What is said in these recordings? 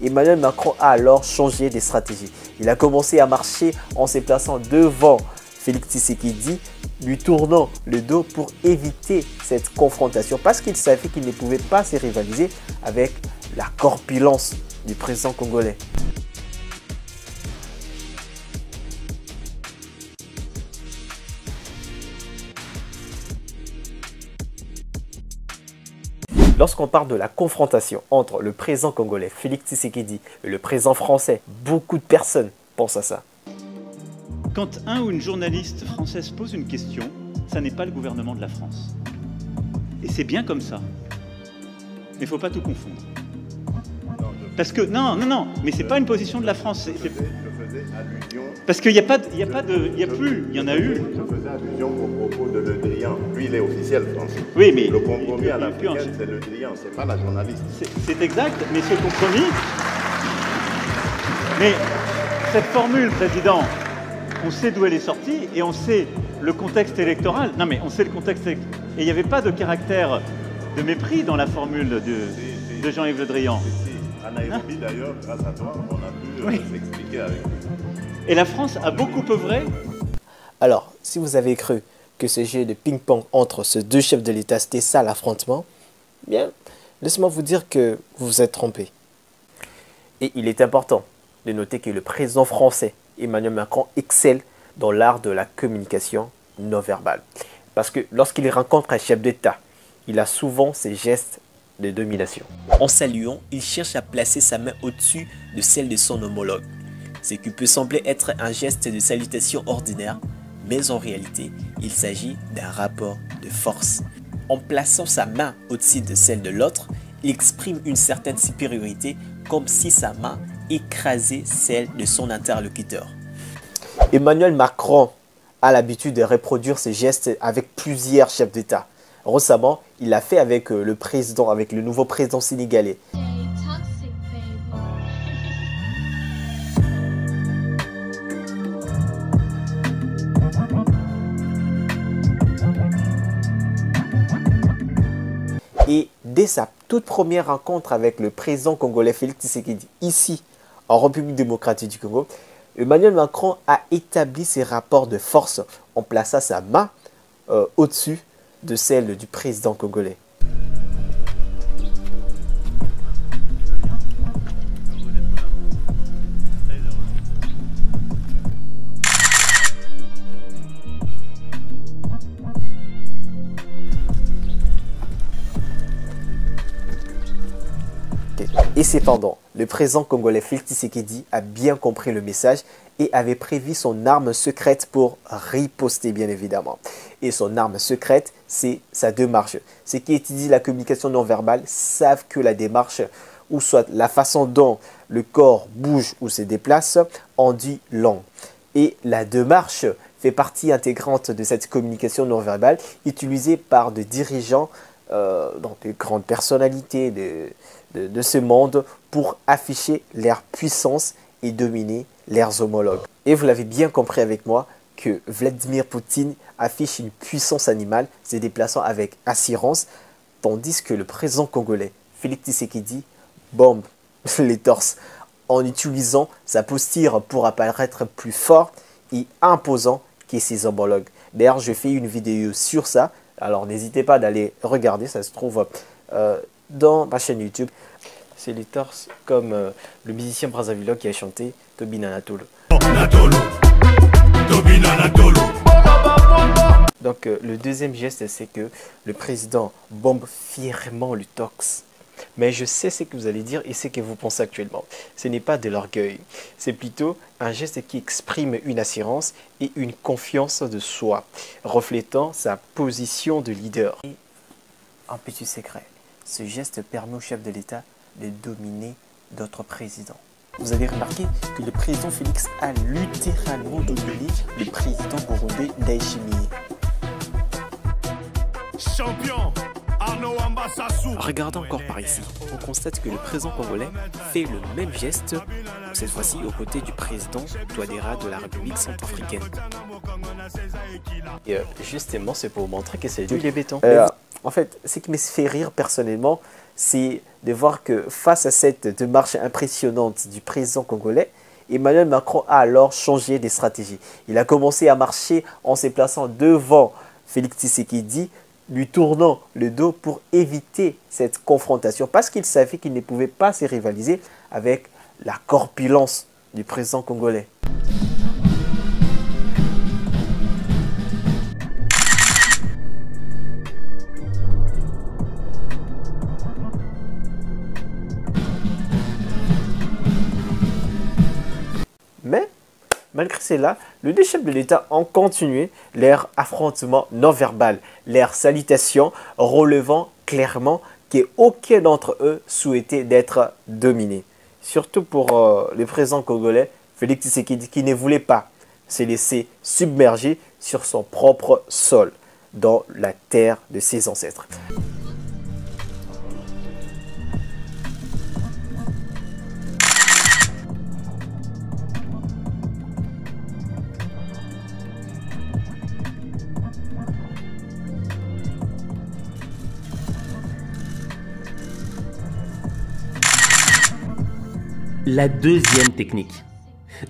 Emmanuel Macron a alors changé de stratégie. Il a commencé à marcher en se plaçant devant Félix Tshisekedi, lui tournant le dos pour éviter cette confrontation parce qu'il savait qu'il ne pouvait pas se rivaliser avec la corpulence du président congolais. Lorsqu'on parle de la confrontation entre le président congolais Félix Tshisekedi et le président français, beaucoup de personnes pensent à ça. Quand un ou une journaliste française pose une question, ça n'est pas le gouvernement de la France. Et c'est bien comme ça. Mais il ne faut pas tout confondre. Parce que, non, mais c'est pas une position de la France. Je faisais allusion... Parce qu'il n'y a plus, il y en a eu. Je faisais allusion au propos de Le Drian. Lui, il est officiel français. Oui, mais... Le compromis à l'africaine, c'est Le Drian, c'est pas la journaliste. C'est exact, mais ce compromis... Mais cette formule, Président, on sait d'où elle est sortie et on sait le contexte électoral. Non, mais on sait le contexte électoral. Et il n'y avait pas de caractère de mépris dans la formule de Jean-Yves Le Drian. À Nairobi, d'ailleurs, grâce à toi, on a pu s'expliquer avec lui. Et la France a beaucoup œuvré. Alors, si vous avez cru que ce jeu de ping-pong entre ces deux chefs de l'État, c'était ça l'affrontement, bien, laissez-moi vous dire que vous vous êtes trompé. Et il est important de noter que le président français, Emmanuel Macron, excelle dans l'art de la communication non verbale. Parce que lorsqu'il rencontre un chef d'État, il a souvent ces gestes de domination. En saluant, il cherche à placer sa main au-dessus de celle de son homologue. Ce qui peut sembler être un geste de salutation ordinaire, mais en réalité, il s'agit d'un rapport de force. En plaçant sa main au-dessus de celle de l'autre, il exprime une certaine supériorité, comme si sa main écrasait celle de son interlocuteur. Emmanuel Macron a l'habitude de reproduire ces gestes avec plusieurs chefs d'État. Récemment, il l'a fait avec le nouveau président sénégalais. Et dès sa toute première rencontre avec le président congolais Félix Tshisekedi, ici en République démocratique du Congo, Emmanuel Macron a établi ses rapports de force en plaçant sa main au-dessus de celle du président congolais. Et cependant, le président congolais Félix Tshisekedi a bien compris le message et avait prévu son arme secrète pour riposter bien évidemment. Et son arme secrète, c'est sa démarche. Ceux qui étudient la communication non verbale savent que la démarche, ou soit la façon dont le corps bouge ou se déplace, en dit long. Et la démarche fait partie intégrante de cette communication non verbale utilisée par des dirigeants, donc de grandes personnalités de ce monde pour afficher leur puissance et dominer leurs homologues. Et vous l'avez bien compris avec moi que Vladimir Poutine affiche une puissance animale, se déplaçant avec assurance, tandis que le président congolais Félix Tshisekedi bombe les torses en utilisant sa posture pour apparaître plus fort et imposant que ses homologues. D'ailleurs, je fais une vidéo sur ça, alors n'hésitez pas d'aller regarder, ça se trouve dans ma chaîne YouTube. C'est les torses comme le musicien brazzavillois qui a chanté Tobina Natolo. Donc le deuxième geste, c'est que le président bombe fièrement le torse. Mais je sais ce que vous allez dire et ce que vous pensez actuellement. Ce n'est pas de l'orgueil, c'est plutôt un geste qui exprime une assurance et une confiance de soi, reflétant sa position de leader. Et un petit secret, ce geste permet au chef de l'État de dominer d'autres présidents. Vous avez remarqué que le président Félix a littéralement dominé le président burundais Ndayishimiye. Champion. Regardons encore par ici, on constate que le président congolais fait le même geste, cette fois-ci aux côtés du président Touadéra de la République centrafricaine. Et justement, c'est pour vous montrer que c'est du béton. En fait, ce qui me fait rire personnellement, c'est de voir que face à cette démarche impressionnante du président congolais, Emmanuel Macron a alors changé de stratégie. Il a commencé à marcher en se plaçant devant Félix Tshisekedi, lui tournant le dos pour éviter cette confrontation parce qu'il savait qu'il ne pouvait pas se rivaliser avec la corpulence du président congolais. Mais, malgré cela, les deux chefs de l'État ont continué leur affrontement non-verbal, leur salutation relevant clairement qu'aucun d'entre eux souhaitait d'être dominé. Surtout pour le président congolais, Félix Tshisekedi, qui ne voulait pas se laisser submerger sur son propre sol, dans la terre de ses ancêtres. La deuxième technique.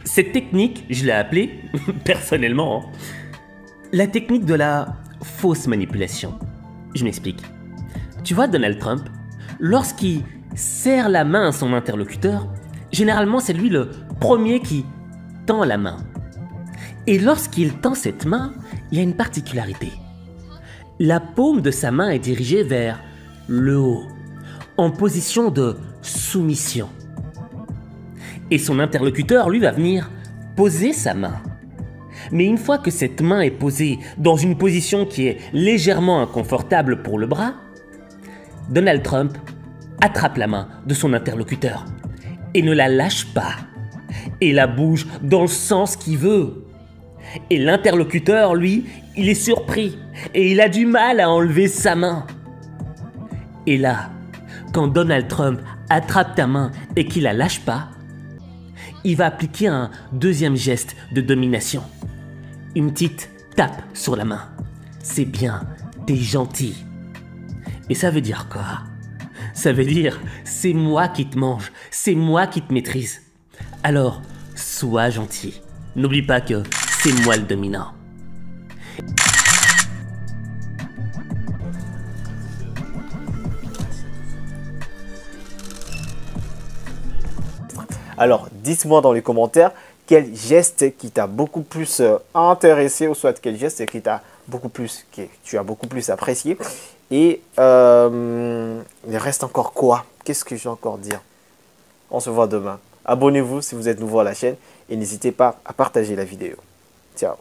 Cette technique, je l'ai appelée, personnellement, la technique de la fausse manipulation. Je m'explique. Tu vois, Donald Trump, lorsqu'il serre la main à son interlocuteur, généralement c'est lui le premier qui tend la main. Et lorsqu'il tend cette main, il y a une particularité. La paume de sa main est dirigée vers le haut, en position de soumission. Et son interlocuteur, lui, va venir poser sa main. Mais une fois que cette main est posée dans une position qui est légèrement inconfortable pour le bras, Donald Trump attrape la main de son interlocuteur et ne la lâche pas et la bouge dans le sens qu'il veut. Et l'interlocuteur, lui, il est surpris et il a du mal à enlever sa main. Et là, quand Donald Trump attrape ta main et qu'il la lâche pas, il va appliquer un deuxième geste de domination. Une petite tape sur la main. C'est bien, t'es gentil. Et ça veut dire quoi? Ça veut dire, c'est moi qui te mange, c'est moi qui te maîtrise. Alors, sois gentil. N'oublie pas que c'est moi le dominant. Alors, dites-moi dans les commentaires quel geste qui t'a beaucoup plus intéressé ou soit quel geste qui t'a beaucoup plus, que tu as beaucoup plus apprécié. Et il reste encore quoi? Qu'est-ce que je vais encore dire? On se voit demain. Abonnez-vous si vous êtes nouveau à la chaîne et n'hésitez pas à partager la vidéo. Ciao.